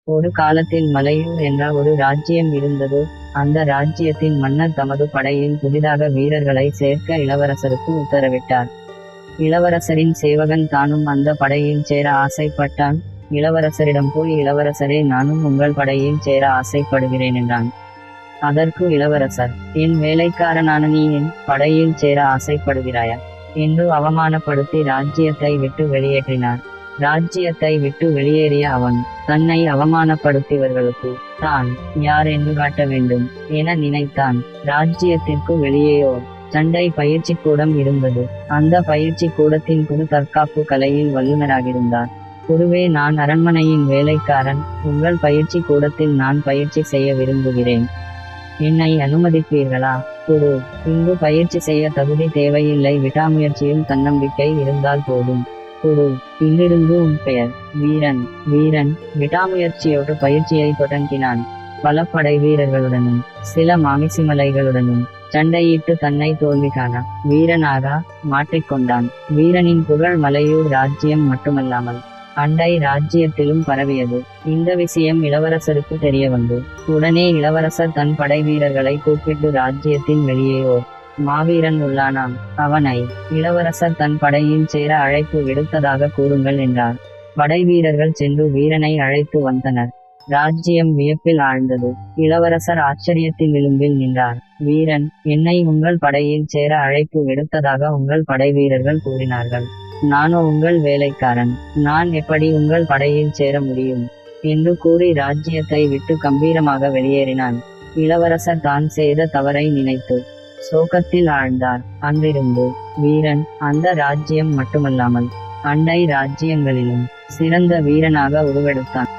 ஒரு காலத்தில் மலையூர் என்ற ஒரு ராஜ்யம் இருந்தது. அந்த ராஜ்யத்தின் மன்னர் தமது படையில் புதிதாக வீரர்களை சேர்க்க இளவரசருக்கு உத்தரவிட்டார். இளவரசரின் சேவகன் தானும் அந்த படையில் சேர ஆசைப்பட்டான். இளவரசரிடம் போய், இளவரசரே, நானும் உங்கள் படையில் சேர ஆசைப்படுகிறேன் என்றான். அதற்கு இளவரசர், என் வேலைக்காரனான நீ என் படையில் சேர ஆசைப்படுகிறாயா என்று அவமானப்படுத்தி ராஜ்யத்தை விட்டு வெளியேற்றினார். ராஜ்யத்தை விட்டு வெளியேறிய அவன் தன்னை அவமானப்படுத்தியவர்களுக்கு தான் யார் என்று காட்ட வேண்டும் என நினைத்தான். ராஜ்யத்திற்கு வெளியேயோ சண்டை பயிற்சி கூடம் இருந்தது. அந்த பயிற்சி கூடத்தின் குரு தற்காப்பு கலையில் வல்லுநராகிருந்தார். குருவே, நான் அரண்மனையின் வேலைக்காரன். உங்கள் பயிற்சி கூடத்தில் நான் பயிற்சி செய்ய விரும்புகிறேன். என்னை அனுமதிப்பீர்களா? குரு, இங்கு பயிற்சி செய்ய தகுதி தேவையில்லை, விடாமுயற்சியும் தன்னம்பிக்கை இருந்தால் போதும். குரு, இங்கிருந்து உன் பெயர்? வீரன். வீரன் விடாமுயற்சியோடு பயிற்சியை தொடங்கினான். பல படை வீரர்களுடனும் சில மாமிசிமலைகளுடனும் சண்டையிட்டு தன்னை தோல்வி காண வீரனாக மாற்றிக்கொண்டான். வீரனின் புகழ் மலையூர் ராஜ்யம் மட்டுமல்லாமல் அண்டை ராஜ்யத்திலும் பரவியது. இந்த விஷயம் இளவரசருக்கு தெரிய வந்து உடனே இளவரசர் தன் படை வீரர்களை கூப்பிட்டு, ராஜ்யத்தின் வெளியேயோர் மாவீரன் உள்ளானாம், அவனை இளவரசர் தன் படையில் சேர அழைப்பு விடுத்ததாக கூறுங்கள் என்றார். படை வீரர்கள் சென்று வீரனை அழைத்து வந்தனர். ராஜ்யம் வியப்பில் ஆழ்ந்தது. இளவரசர் ஆச்சரியத்தின் விளிம்பில் நின்றார். வீரன், என்னை உங்கள் படையில் சேர அழைப்பு விடுத்ததாக உங்கள் படை வீரர்கள் கூறினார்கள். நானோ உங்கள் வேலைக்காரன். நான் எப்படி உங்கள் படையில் சேர முடியும் என்று கூறி ராஜ்யத்தை விட்டு கம்பீரமாக வெளியேறினான். இளவரசர் தான் செய்த தவறை நினைத்து சோகத்தில் ஆழ்ந்தார். அன்றிருந்து வீரன் அந்த ராஜ்யம் மட்டுமல்லாமல் அண்டை ராஜ்யங்களிலும் சிறந்த வீரனாக உருவெடுத்தான்.